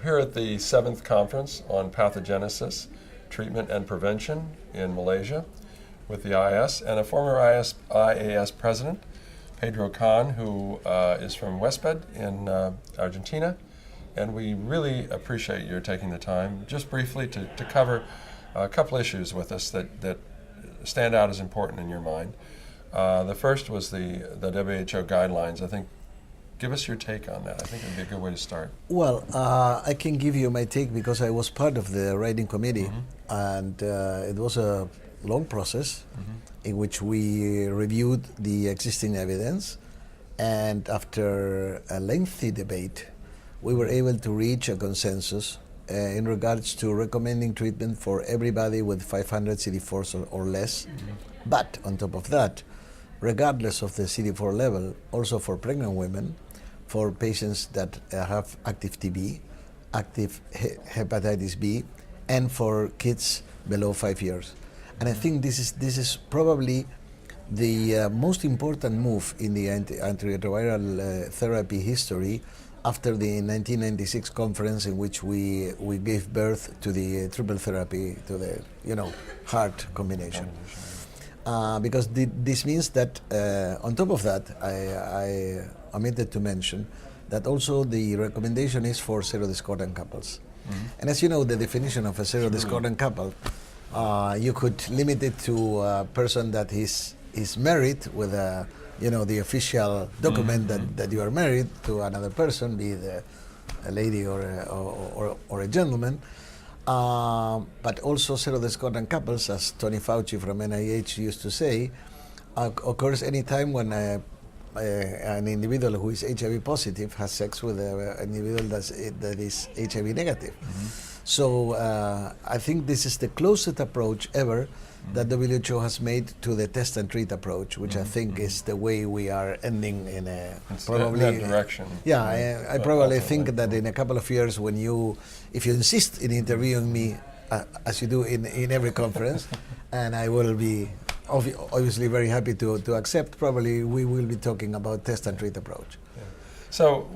here at the 7th Conference on Pathogenesis, Treatment and Prevention in Malaysia with the IAS, and a former IAS president, Pedro Cahn, who is from Huésped in Argentina. And we really appreciate your taking the time, just briefly, to cover a couple issues with us that stand out as important in your mind. The first was the WHO guidelines. I think, give us your take on that. I think it would be a good way to start. Well, I can give you my take because I was part of the writing committee, and it was a long process in which we reviewed the existing evidence, and after a lengthy debate, we were able to reach a consensus in regards to recommending treatment for everybody with 500 CD4s or less. But on top of that, regardless of the CD4 level, also for pregnant women, for patients that have active TB, active hepatitis B, and for kids below 5 years. And I think this is probably the most important move in the antiretroviral therapy history after the 1996 conference in which we gave birth to the triple therapy, to the heart combination. Because this means that on top of that, I omitted to mention that also the recommendation is for serodiscordant couples. And as you know, the definition of a serodiscordant couple, you could limit it to a person that is married with a the official document that you are married to another person, be it a lady or a gentleman. But also serodiscordant couples, as Tony Fauci from NIH used to say, occurs any time when an individual who is HIV positive has sex with an individual that is HIV negative. So I think this is the closest approach ever that WHO has made to the test and treat approach, which I think is the way we are ending in probably in that direction. Yeah, I probably think that in a couple of years, if you insist in interviewing me, as you do in every conference, and I will be obviously very happy to accept, probably we will be talking about test and treat approach. Yeah. So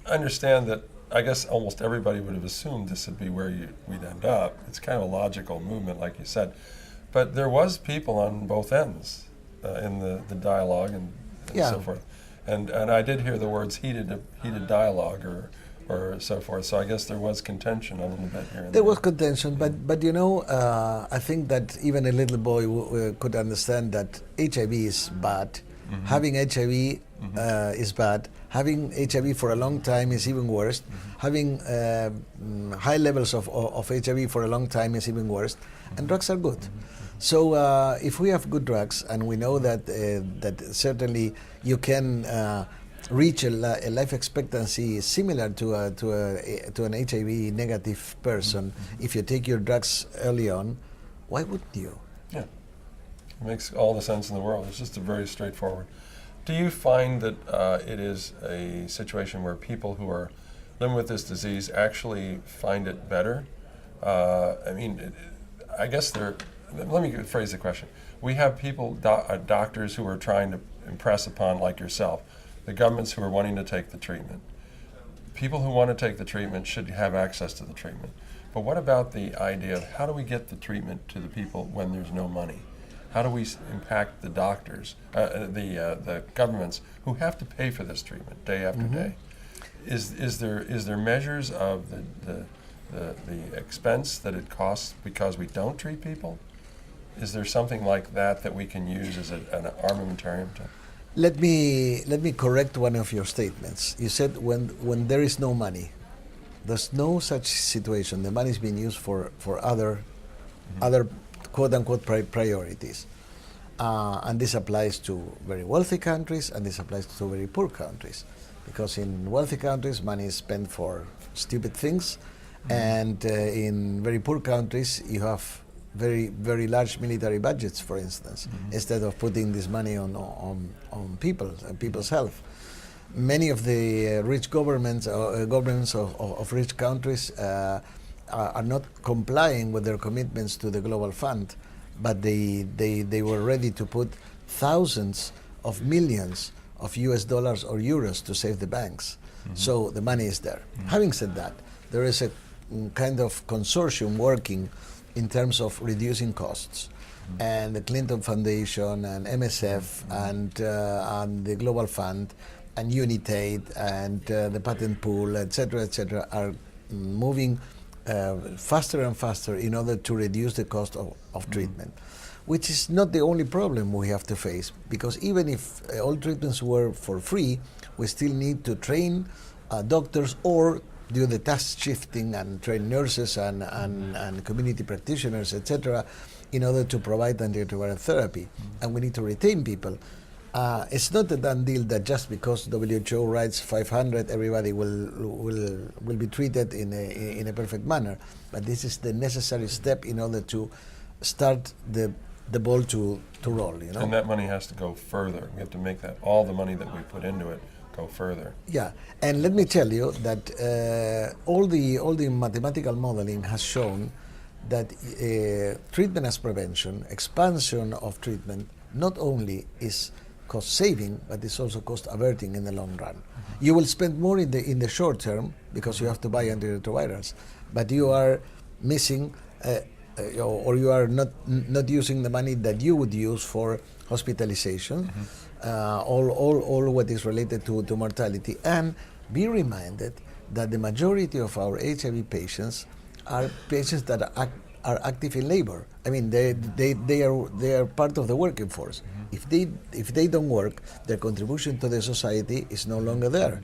understand that I guess almost everybody would have assumed this would be where we'd end up. It's kind of a logical movement, like you said. But there was people on both ends in the dialogue and so forth. And I did hear the words heated dialogue or so forth. So I guess there was contention a little bit here. There was contention, but I think that even a little boy could understand that HIV is bad. Having HIV is bad. Having HIV for a long time is even worse. Having high levels of HIV for a long time is even worse. And drugs are good. So if we have good drugs, and we know that certainly you can reach a life expectancy similar to an HIV negative person if you take your drugs early on, why wouldn't you? Yeah, it makes all the sense in the world. It's just very straightforward. Do you find that it is a situation where people who are living with this disease actually find it better? I guess let me phrase the question. We have people, doctors who are trying to impress upon, like yourself, the governments who are wanting to take the treatment. People who want to take the treatment should have access to the treatment. But what about the idea of how do we get the treatment to the people when there's no money? How do we impact the doctors, the governments who have to pay for this treatment day after day? Is there measures of the expense that it costs because we don't treat people? Is there something like that we can use as an armamentarium to? Let me correct one of your statements. You said when there is no money. There's no such situation. The money is being used for other quote-unquote priorities. And this applies to very wealthy countries, and this applies to very poor countries. Because in wealthy countries, money is spent for stupid things, and in very poor countries, you have very, very large military budgets, for instance, instead of putting this money on people's health. Many of the rich governments of rich countries are not complying with their commitments to the Global Fund, but they were ready to put thousands of millions of US dollars or euros to save the banks. So the money is there. Having said that, there is a kind of consortium working in terms of reducing costs. And the Clinton Foundation and MSF and the Global Fund and Unitate and the patent pool, etc., are moving faster and faster in order to reduce the cost of treatment, which is not the only problem we have to face, because even if all treatments were for free, we still need to train doctors or do the task shifting and train nurses and community practitioners, etc., in order to provide antiretroviral therapy. And we need to retain people. It's not a done deal that just because WHO writes 500, everybody will be treated in a perfect manner. But this is the necessary step in order to start the ball to roll. You know? And that money has to go further. We have to make that, all the money that we put into it, go further. Yeah, and let me tell you that all the mathematical modeling has shown that treatment as prevention, expansion of treatment, not only is cost saving, but it's also cost averting in the long run. You will spend more in the short term because you have to buy antiretrovirals, but you are missing or you are not using the money that you would use for hospitalization, all what is related to mortality. And be reminded that the majority of our HIV patients are patients that are active in labor. I mean, they are part of the working force. If they don't work, their contribution to the society is no longer there,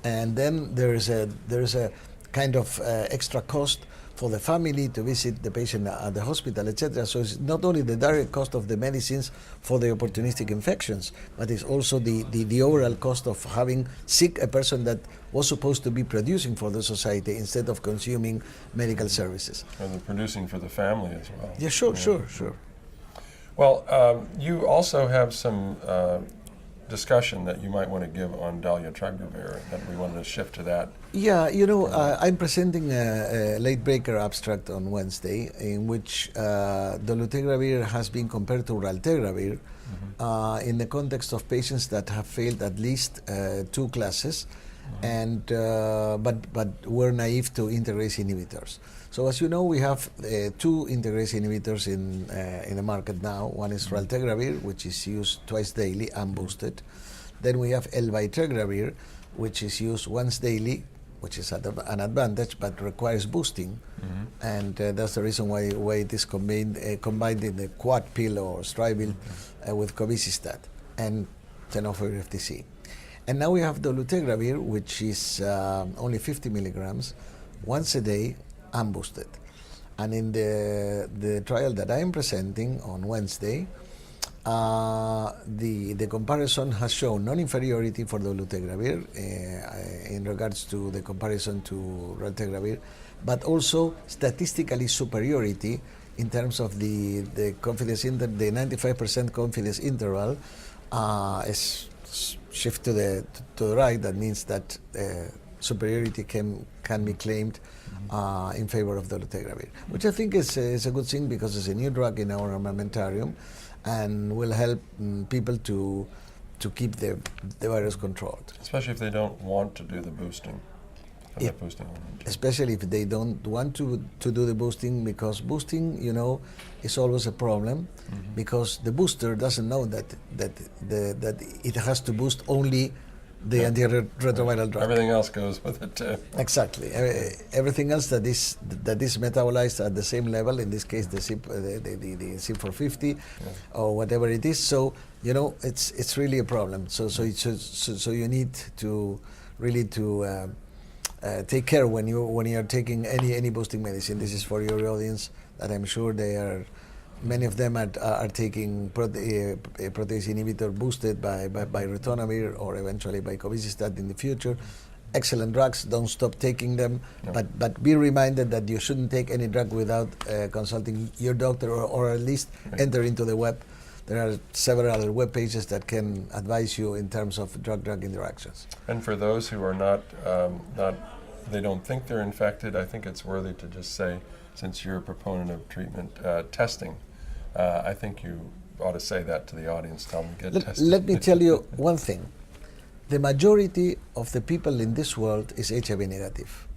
and then there is a kind of extra cost for the family to visit the patient at the hospital, etc. So it's not only the direct cost of the medicines for the opportunistic infections, but it's also the overall cost of having sick a person that was supposed to be producing for the society instead of consuming medical services. And they're producing for the family as well. Yeah, sure. Well, you also have some discussion that you might want to give on Dolutegravir, that we wanted to shift to that. Yeah, I'm presenting a late breaker abstract on Wednesday in which Dolutegravir has been compared to Raltegravir in the context of patients that have failed at least 2 classes, and but were naive to integrase inhibitors. So as you know, we have 2 integrase inhibitors in the market now. One is Raltegravir, which is used twice daily, unboosted. Then we have Elvitegravir, which is used once daily, which is an advantage, but requires boosting. And that's the reason why it is combined in the quad pill or stribil with cobicistat and tenofovir FTC. And now we have Dolutegravir, which is only 50 milligrams once a day, unboosted. And in the trial that I am presenting on Wednesday, the comparison has shown non-inferiority for Dolutegravir in regards to the comparison to Raltegravir, but also statistically superiority in terms of the confidence interval. The 95% confidence interval is shift to the right. That means that superiority can be claimed in favor of Dolutegravir, which I think is a good thing because it's a new drug in our armamentarium and will help people to keep the virus controlled. Especially if they don't want to do the boosting. Especially if they don't want to do the boosting, because boosting, is always a problem, because the booster doesn't know that it has to boost only the antiretroviral drug. Everything else goes with it too. Exactly. Everything else that is metabolized at the same level, in this case the CYP450 or whatever it is. So it's really a problem. So you need to really take care when you are taking any boosting medicine. This is for your audience, that I'm sure many of them are taking protease inhibitor boosted by ritonavir or eventually by cobicistat in the future. Excellent drugs, don't stop taking them, but be reminded that you shouldn't take any drug without consulting your doctor or at least enter into the web. There are several web pages that can advise you in terms of drug-drug interactions. And for those who are they don't think they're infected, I think it's worthy to just say, since you're a proponent of treatment testing, I think you ought to say that to the audience. Tell them to get tested. Let me tell you one thing. The majority of the people in this world is HIV negative.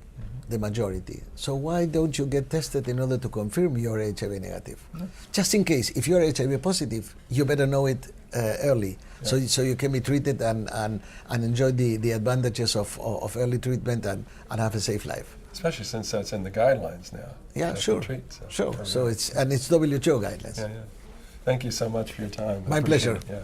the majority. So why don't you get tested in order to confirm you're HIV negative? Just in case, if you're HIV positive, you better know it early, so you can be treated and enjoy the advantages of early treatment and have a safe life. Especially since that's in the guidelines now. Yeah, to sure, treat, sure. So it's WHO guidelines. Yeah, yeah. Thank you so much for your time. My Appreciate pleasure. it. Yeah.